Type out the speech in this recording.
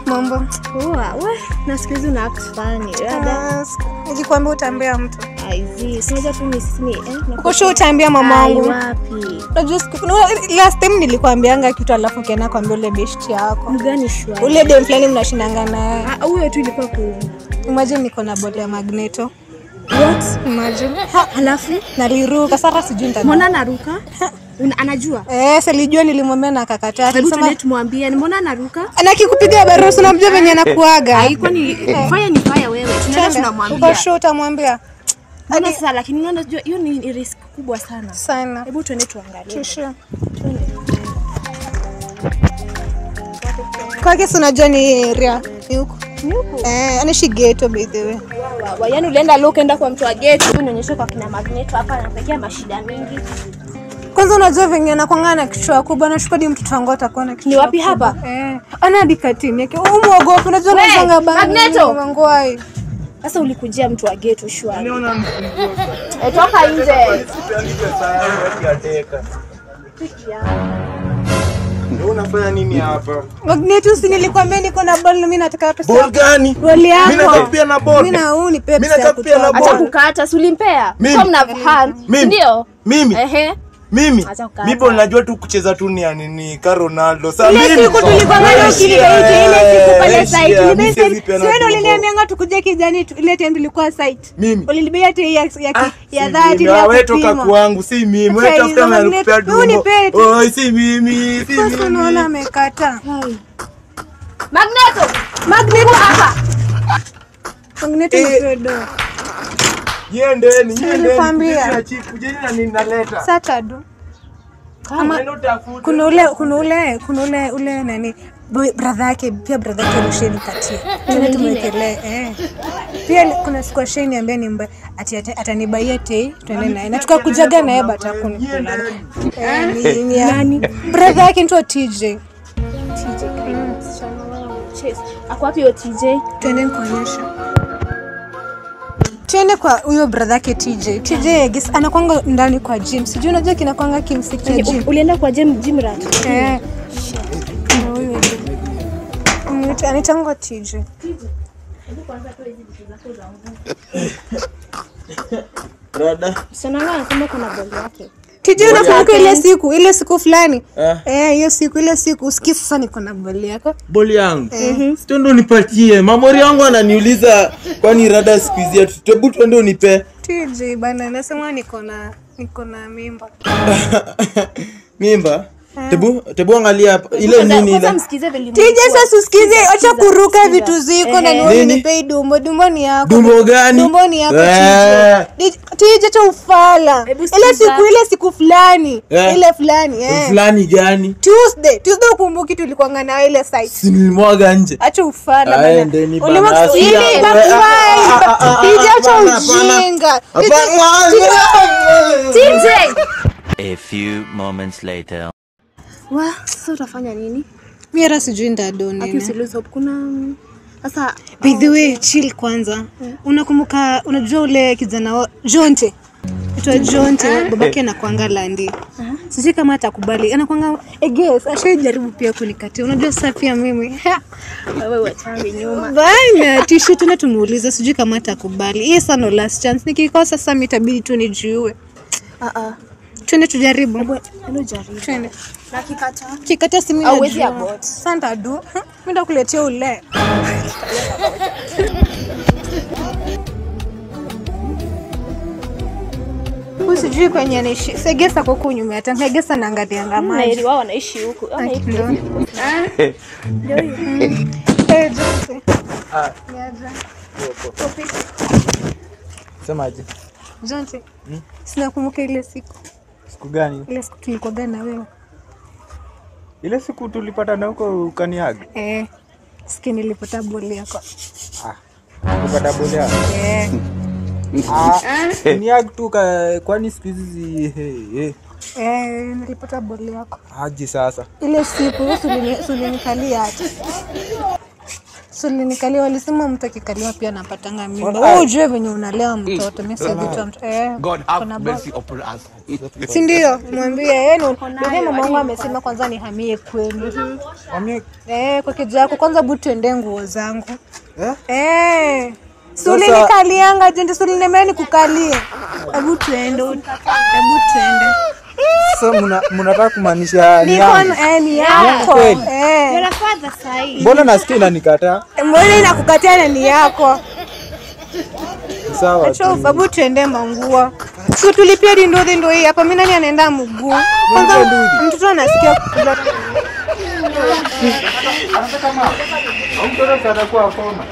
Mambo. Wewe nasikiza una act funny. Nilikwambia utaambia mtu. Aizi, sinaja tu ni Uko sure utaambia mamangu? Wapi? Unajua last time nilikwambianga kitu alafu kena kwambia ule best yako. Mgani shwari? Ule dem fulani mnashindanga naye. Huyo tu ilikuwa Imagine niko na ball ya Magneto. What? Imagine. Halafu naliruka sasa sijui nita. Mbona naruka? Anajua? Silijua nilimwambia na akakataa. Alisema tumwambie mbona anaruka? Anakikupiga barua unamjua venye anakuaga. Haikuwa ni fire wewe. Tunaenda tunamwambia. Uko sure utamwambia? Mbona sasa lakini unajua hiyo ni risk kubwa sana. Sana. Hebu tuende tuangalie. Sure. Kwa kesi unajua ni area. Ni huko. Anishi ghetto by the way. Yaani ulienda leo kaenda kwa mtu wa ghetto, unionyeshe kwa kina Magneto hapa anapekea mashida mingi. Kwanza unajua venye anakuanga na kichwa kubwa na shukadi mtoto wangu atakuwa na kichwa. Ni wapi hapa? Ana dikatini yake. Umuogopi unajua unazanga bana. Magneto. Mangwai. Sasa ulikujia mtu wa ghetto shwari. Niona mfungo. Toka nje. Sipeani pesa yangu hadi ateka. Ndio unafanya nini hapa? Magneto si nilikwambia niko na ball na mimi nataka pesa. Ball gani? Ball yako. Mimi nataka pia na ball. Mimi na huu ni pesa. Mimi nataka pia na ball. Acha kukata, si ulimpea? Kwa mnavhan. Ndio. Mimi. Mimi ball najua tu kucheza tu ni ka Ronaldo. Sasa mimi ile siku tulikwambia ukilibeti ile siku pale site. Sio ndio uliniambia tukuje kijani ile time tulikuwa site. Ulilibea hata ya dhati ya wewe toka kwangu si mimi. Wewe tafuta na kupea dumbo. Oh si mimi. Sasa unaona amekata. Magneto hapa. Magneto ndio. Yendeni. Nilikwambia. Kujeni na ninaleta. Satado. Kuna ule nani brother yake pia brother yake Rusheni katia. Tumwekelee pia kuna siku Sheni ambaye ni mbaya atanibaia tei tuende naye. Na tukakujaga naye batakuni. Ni nani? Brother yake ndio TJ. Ako wapi yo TJ? Tuende kuonyesha. Tuende kwa huyo brother yake TJ. TJ Egis anakuanga ndani kwa gym. Sijui unajua kinakuanga kimsikia gym. Ulienda kwa gym rat? Huyo. Anitangwa TJ. Hebu kwanza tu hizi vitu zako za nguvu. Rada. Sana anasema kuna ball yake. TJ unakumbuka ile siku fulani? Hiyo siku usikie sasa niko na ball yako. Ball yangu. Sio ndo nipatie. Mamori wangu ananiuliza kwani Rada squeeze yetu. Tebu twende unipe. TJ bana nasema niko na mimba. Mimba? Tebu angalia hapa. Ile nini ile? TJ sasa usikize acha kuruka vitu ziko na niwe nipe dumbo ni yako. Dumbo gani? Dumbo ni yako TJ. TJ acha ufala. Ile siku fulani. Ile fulani fulani gani? Tuesday ukumbuki tulikuanga na ile site. Si nilimwaga nje. Acha ufala bana. Ulimwaga ile TJ acha ujinga. TJ. A few moments later. Sasa utafanya nini? Mimi hata sijui ndadoni. Akisiluzo hope kuna sasa by the way chill kwanza. Unakumbuka unajua ule kijana wa Jonte? Itwa Jonte babake anakuanga Landi. Sisi kama atakubali. Anakuanga guess ashajaribu pia kunikatia. Unajua sasa pia mimi. Wewe watambi nyuma. Bana tishu tena tumuuliza sijui kama atakubali. Hii sana no last chance. Nikikosa sasa mitabidi tu nijiue. Twende tujaribu. Hebu jaribu. Twende. Na kikata si mimi hauwezi abort. Santa du. Mimi ndakuletea ule. Usijui kwenye anaishi. Segesa kwa huko nyuma hata Segesa naangalia ngamaji. Na ili wao wanaishi huko. Ndio hiyo. Jonte. Niaje. Semaje? Jonte. Sina kumbuka ile siku. Siku gani? Ile siku tulikuwa gani na wewe? Ile siku tulipatana huko ukaniaga. Siku nilipata boli yako. Kupata boli yako? Niag tu kwani siku hizi nilipata boli yako. Aje sasa. Ile siku ulinikalia hata. Suli nikaliwa walisema mtu akikaliwa pia anapatanga mimba. Wewe ujue venye unalewa mtoto, mimi si vitu mtu. God have mercy upon us. Si ndio? Mwambie yeye ndio mama wangu amesema kwanza nihamie kwenu. Kwa kijana yako kwanza butu ende nguo zangu. Suli nikalianga jende Suli nemeni kukalie. Hebu tuende. So mnataka kumaanisha ni yangu? Ni yako. Your father sahi. Mbona nasikia inanikataa? Mbona inakukataa na ni yako? Sawa. Acha hebu tuende manguo. Sio tulipia dindozi ndio hii hapa. Mimi nani anaenda mguu? Kwanza mtoto anasikia kula. Anataka mama. Au mtoto atakuwa akoma.